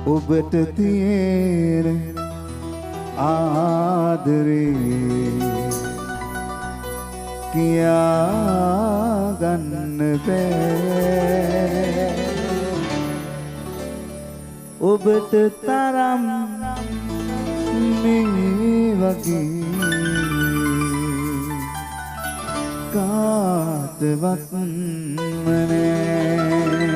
ඔබට තියෙන ආදරේ කියා ගන්න බෑ ඔබට තරම් මේ වගේ කාටවත් නෑ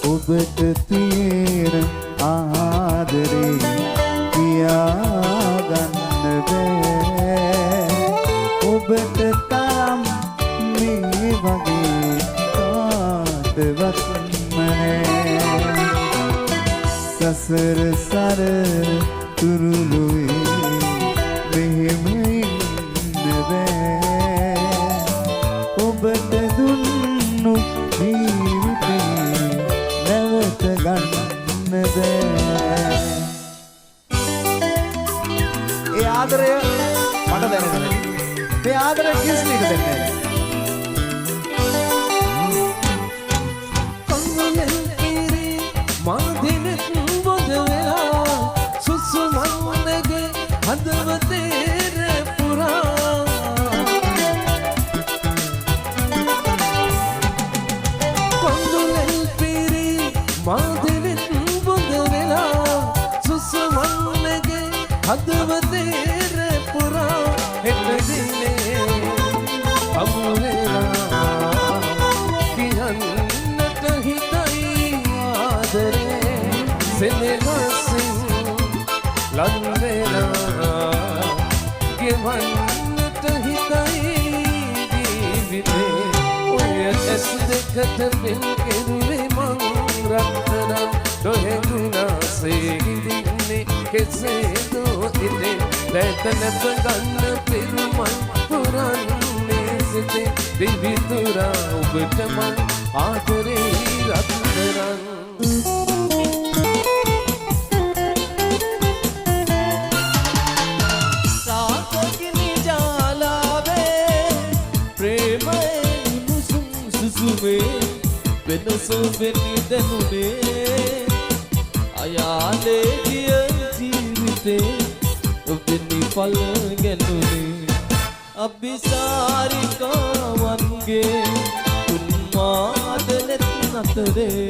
ඔබට තියෙන ආදරේ කියා ගන්න බෑ ඔබට තරම් මේ වගේ කාටවත් නෑ සසර සරල තුරුළුවේ මෙහෙම ඉන්න බෑ ඔබට දුන්නු ගන්න බෑ ඒ ආදරය මට දැනෙන්නේ මේ ආදරය කිසිනෙක දෙන්නේ කංගලෙන් ඉරි මාදිනෙත් බොද වෙලා සුසුමන්නගේ හදවතේ පුරා කංගලෙන් ඉරි මාදිනෙත් බොද වෙලා සුසුමන්නගේ හදවතේ පුරා හෙටදිනේ අමුරේලා කියන්නට හිතයි ආදරේ සෙනෙහසින් ලන්දේලා ගෙවන්නට හිතයි ජීවිතේ ඔය ඇස් දෙකට පින් කෙරුවේ මං රත්තරන් දොහෙගුණාසේ හිඳින්නේ කෙසේදෝ ඉතින් දැත නැත ගන්න පිරුමන් පුරන්නේ සිතේ දිවිතුරා ඔබට මං ආදරේ රත්තරන් සාකකිනි ජාලාවේ ප්‍රේමයේ මුසුම් සුසුමේ වෙනසු වෙනි දැනුනේ අයාලේ ගිය ජීවිතේ ඔබෙනි පල ගැනුනේ අභිසාරිකාවන්ගේ උන්මාදලෙත් නතරේ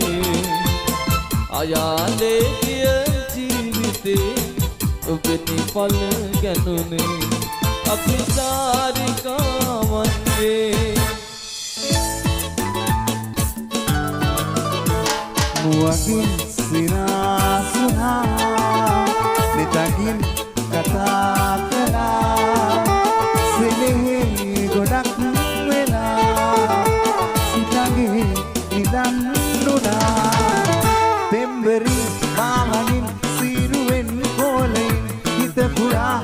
අයාලේ ගිය ජීවිතේ ඔබෙනි පල ගැනුනේ අභිසාරිකාවන්ගේ මුවකින් සිනාසුනා නිතකින් කතා කළා සිනෙහි ගොඩක් වෙලා සිතගේ නිදන්නුනා පෙම්බරි මාමගින් සිරුවෙන් කෝලෙන් හිත පුරා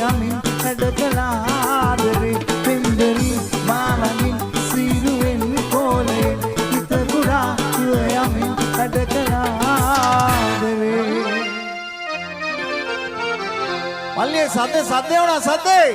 යමින් හැඩ කළා ආදරේ පෙම්බරි මාමගින් සිරුවෙන් කෝලෙන් හිත පුරා යමින් හැඩ කළා ආදරේ මල්ලියේ සද්දේ වුණා සද්දේ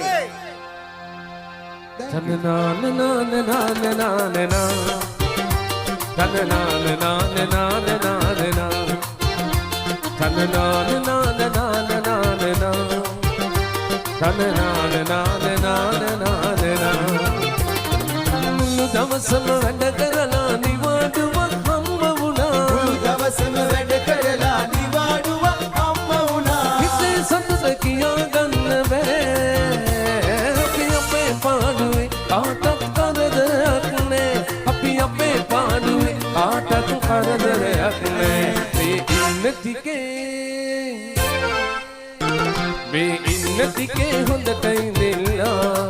දවසම වැඩ කරලා නිවාඩුවක් හම්බ වුණා දවසම වැඩ කරලා නිවාඩුවක් හම්බ වුණා හිතේ සතුට කියා ගන්න බෑ අපි අපේ පාඩුවේ කාටත් කරදරයක් නෑ අපි අපේ පාඩුවේ කාටත් කරදරයක් නෑ මේ ඉන්න ටිකේ හොඳට ඉඳලා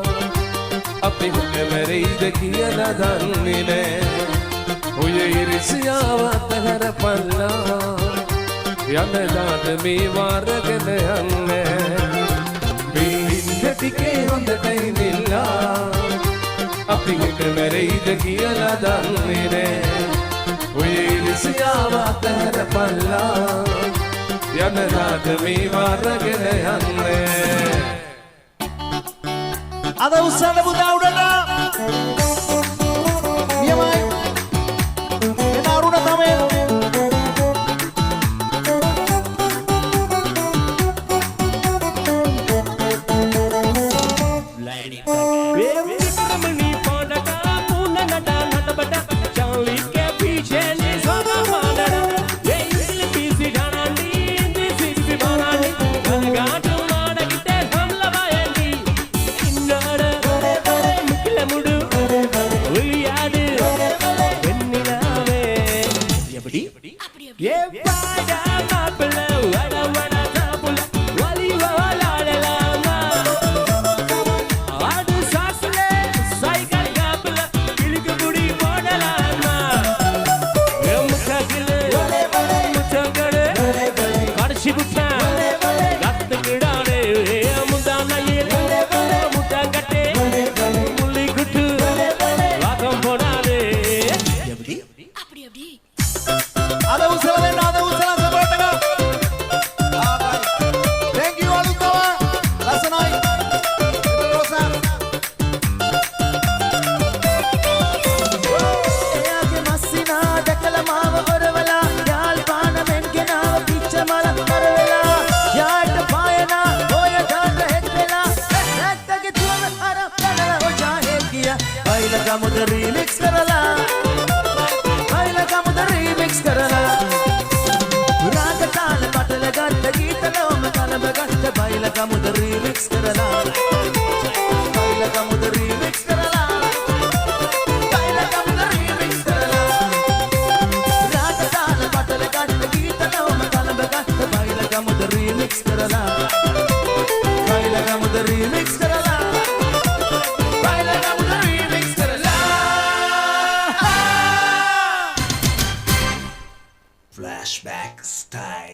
අපි හොඳ මැරෙයිද කියලා දන්නේ නෑ ඔය ඉරිසියාව අතහැරපල්ලා යන්නදාද මේ වාරගෙන යන්නේ මේ ටිකේ හොඳටයි නිල්ලා අපි හිත මැරෙයිද කියලා දන්නේ නෑ ඔය ඉරිසියාව අතහැරපල්ලා යන්නදාද මේ වාරගෙන යන්නේ අද උස්සන්න පුතා උඩට නියමයි එන අරුණ තමයි Flashback style.